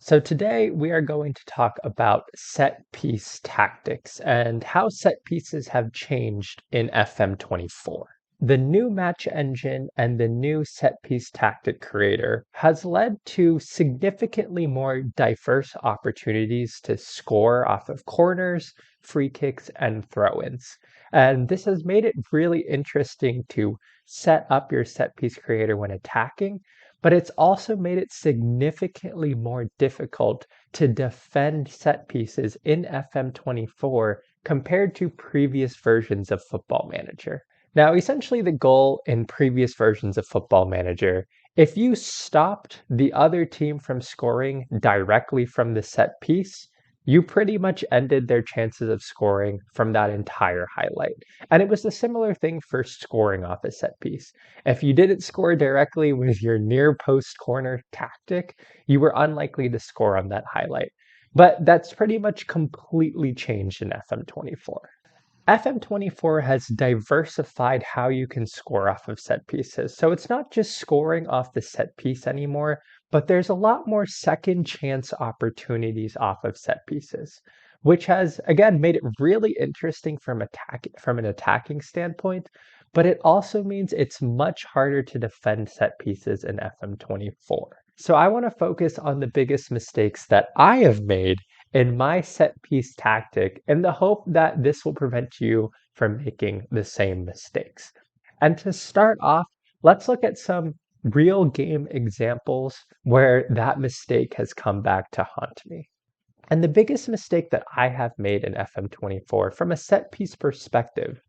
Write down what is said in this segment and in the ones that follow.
So today we are going to talk about set piece tactics and how set pieces have changed in FM24. The new match engine and the new set piece tactic creator has led to significantly more diverse opportunities to score off of corners, free kicks, and throw-ins. And this has made it really interesting to set up your set piece creator when attacking, but it's also made it significantly more difficult to defend set pieces in FM24 compared to previous versions of Football Manager. Now, essentially, the goal in previous versions of Football Manager, if you stopped the other team from scoring directly from the set piece, you pretty much ended their chances of scoring from that entire highlight. And it was a similar thing for scoring off a set piece. If you didn't score directly with your near post corner tactic, you were unlikely to score on that highlight. But that's pretty much completely changed in FM24. FM24 has diversified how you can score off of set pieces. So it's not just scoring off the set piece anymore, but there's a lot more second chance opportunities off of set pieces, which has again made it really interesting from an attacking standpoint, but it also means it's much harder to defend set pieces in FM24. So I want to focus on the biggest mistakes that I have made in my set piece tactic in the hope that this will prevent you from making the same mistakes. And to start off, let's look at some real game examples where that mistake has come back to haunt me. And the biggest mistake that I have made in FM24 from a set piece perspective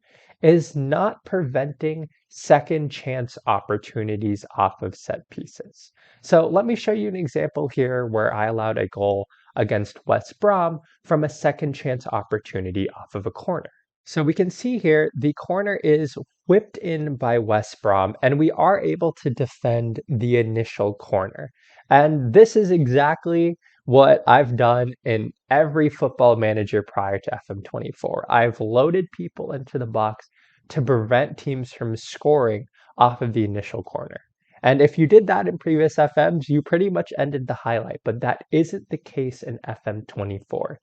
is not preventing second chance opportunities off of set pieces. So let me show you an example here where I allowed a goal against West Brom from a second chance opportunity off of a corner. So we can see here the corner is whipped in by West Brom and we are able to defend the initial corner. And this is exactly what I've done in every football manager prior to FM24. I've loaded people into the box to prevent teams from scoring off of the initial corner. And if you did that in previous FMs, you pretty much ended the highlight, but that isn't the case in FM24.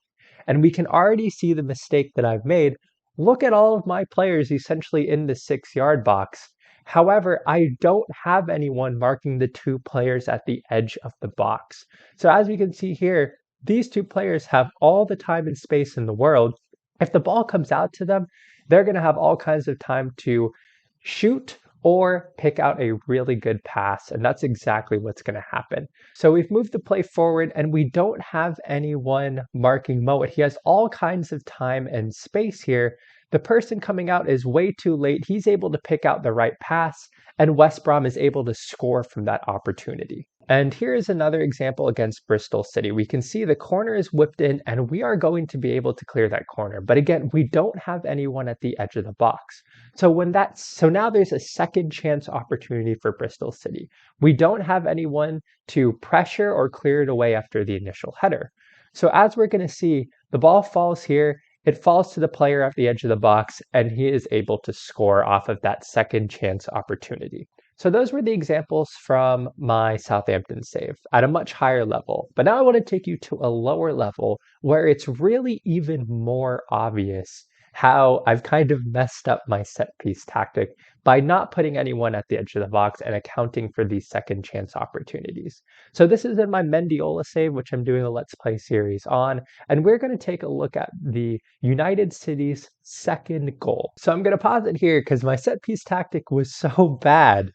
And we can already see the mistake that I've made. Look at all of my players essentially in the 6-yard box. However, I don't have anyone marking the two players at the edge of the box. So as we can see here, these two players have all the time and space in the world. If the ball comes out to them, they're going to have all kinds of time to shoot or pick out a really good pass, and that's exactly what's going to happen. So we've moved the play forward, and we don't have anyone marking Moet. He has all kinds of time and space here. The person coming out is way too late. He's able to pick out the right pass, and West Brom is able to score from that opportunity. And here is another example against Bristol City. We can see the corner is whipped in and we are going to be able to clear that corner. But again, we don't have anyone at the edge of the box. So now there's a second chance opportunity for Bristol City. We don't have anyone to pressure or clear it away after the initial header. So as we're going to see, the ball falls here. It falls to the player at the edge of the box and he is able to score off of that second chance opportunity. So those were the examples from my Southampton save at a much higher level. But now I want to take you to a lower level where it's really even more obvious how I've kind of messed up my set piece tactic by not putting anyone at the edge of the box and accounting for these second chance opportunities. So this is in my Mendiola save, which I'm doing a Let's Play series on, and we're going to take a look at the United City's second goal. So I'm going to pause it here because my set piece tactic was so bad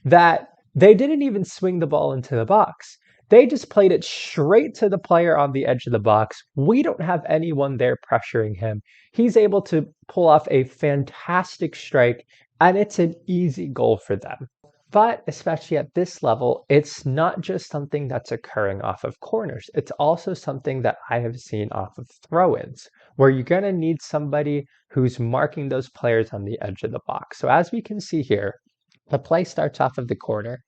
that they didn't even swing the ball into the box. They just played it straight to the player on the edge of the box. We don't have anyone there pressuring him. He's able to pull off a fantastic strike, and it's an easy goal for them. But especially at this level, it's not just something that's occurring off of corners. It's also something that I have seen off of throw-ins, where you're going to need somebody who's marking those players on the edge of the box. So as we can see here, the play starts off of the corner,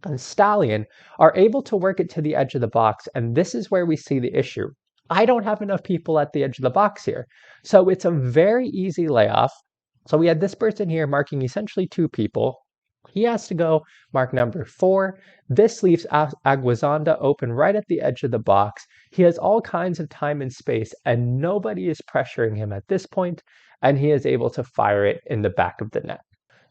and Stallion are able to work it to the edge of the box, and this is where we see the issue. I don't have enough people at the edge of the box here. So it's a very easy layoff. So we had this person here marking essentially two people. He has to go mark number 4. This leaves Aguazanda open right at the edge of the box. He has all kinds of time and space, and nobody is pressuring him at this point, and he is able to fire it in the back of the net.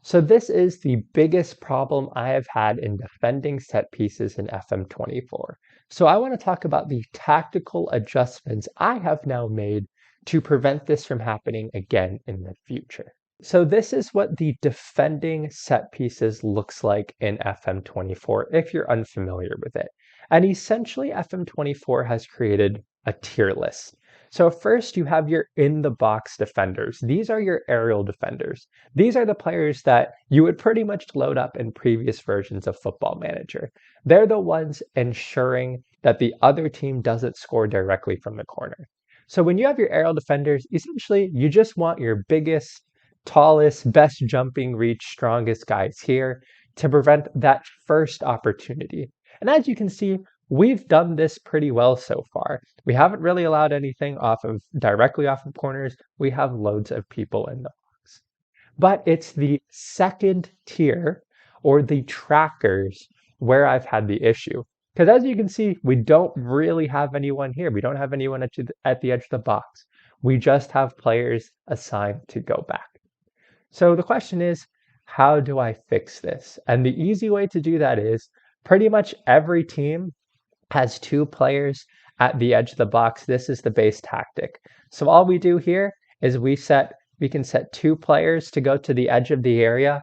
So this is the biggest problem I have had in defending set pieces in FM24. So I want to talk about the tactical adjustments I have now made to prevent this from happening again in the future. So this is what the defending set pieces looks like in FM24 if you're unfamiliar with it. And essentially FM24 has created a tier list. So first you have your in the box defenders. These are your aerial defenders. These are the players that you would pretty much load up in previous versions of Football Manager. They're the ones ensuring that the other team doesn't score directly from the corner. So when you have your aerial defenders, essentially you just want your biggest, tallest, best jumping reach, strongest guys here to prevent that first opportunity. And as you can see, we've done this pretty well so far. We haven't really allowed anything directly off of corners. We have loads of people in the box. But it's the second tier or the trackers where I've had the issue. Because as you can see, we don't really have anyone here. We don't have anyone at the edge of the box. We just have players assigned to go back. So the question is, how do I fix this? And the easy way to do that is pretty much every team has 2 players at the edge of the box. This is the base tactic. So all we do here is we can set 2 players to go to the edge of the area,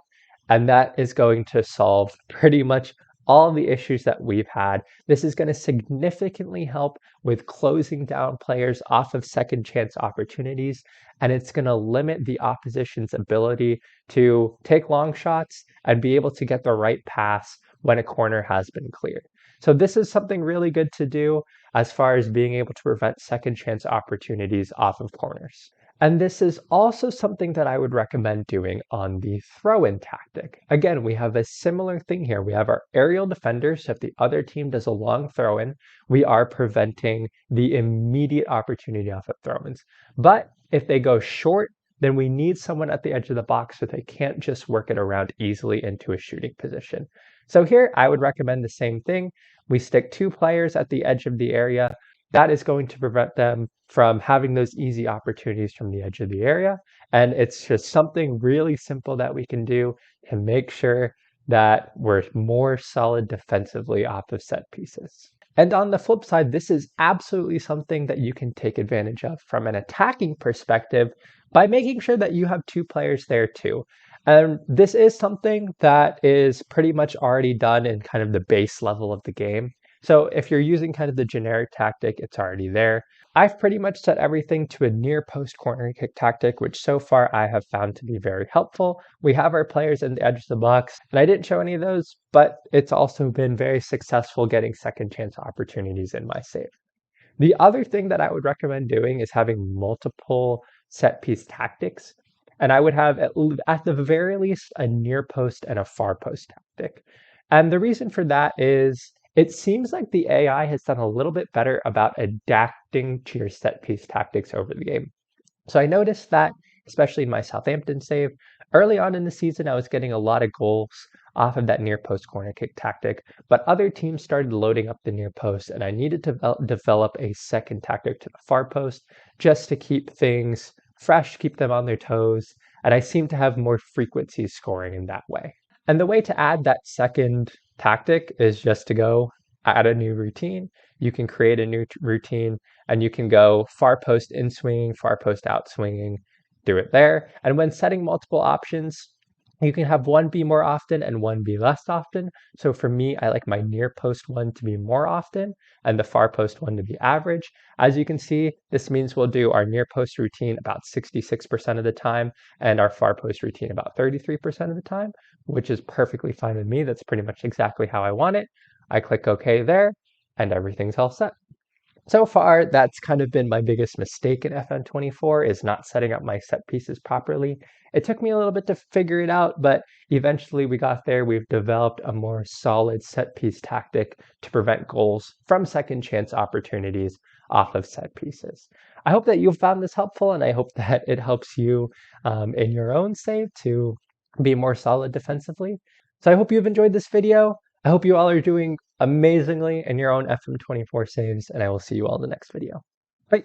and that is going to solve pretty much all the issues that we've had. This is going to significantly help with closing down players off of second chance opportunities, and it's going to limit the opposition's ability to take long shots and be able to get the right pass when a corner has been cleared. So this is something really good to do as far as being able to prevent second chance opportunities off of corners. And this is also something that I would recommend doing on the throw-in tactic. Again, we have a similar thing here. We have our aerial defenders. So if the other team does a long throw-in, we are preventing the immediate opportunity off of throw-ins. But if they go short, then we need someone at the edge of the box so they can't just work it around easily into a shooting position. So here I would recommend the same thing. We stick 2 players at the edge of the area. That is going to prevent them from having those easy opportunities from the edge of the area. And it's just something really simple that we can do to make sure that we're more solid defensively off of set pieces. And on the flip side, this is absolutely something that you can take advantage of from an attacking perspective by making sure that you have 2 players there too. And this is something that is pretty much already done in kind of the base level of the game. So if you're using kind of the generic tactic, it's already there. I've pretty much set everything to a near post corner kick tactic, which so far I have found to be very helpful. We have our players in the edge of the box, and I didn't show any of those, but it's also been very successful getting second chance opportunities in my save. The other thing that I would recommend doing is having multiple set piece tactics. And I would have at the very least a near post and a far post tactic. And the reason for that is it seems like the AI has done a little bit better about adapting to your set piece tactics over the game. So I noticed that, especially in my Southampton save, early on in the season, I was getting a lot of goals off of that near post corner kick tactic, but other teams started loading up the near post, and I needed to develop a second tactic to the far post just to keep things fresh, keep them on their toes, and I seem to have more frequency scoring in that way. And the way to add that second tactic is just to go add a new routine. You can create a new routine and you can go far post in swinging, far post out swinging, do it there. And when setting multiple options, you can have one be more often and one be less often. So for me, I like my near post one to be more often and the far post one to be average. As you can see, this means we'll do our near post routine about 66% of the time and our far post routine about 33% of the time, which is perfectly fine with me. That's pretty much exactly how I want it. I click OK there and everything's all set. So far, that's kind of been my biggest mistake in FM24 is not setting up my set pieces properly. It took me a little bit to figure it out, but eventually we got there. We've developed a more solid set piece tactic to prevent goals from second chance opportunities off of set pieces. I hope that you found this helpful, and I hope that it helps you in your own save to be more solid defensively. So I hope you've enjoyed this video. I hope you all are doing amazingly in your own FM24 saves, and I will see you all in the next video. Bye.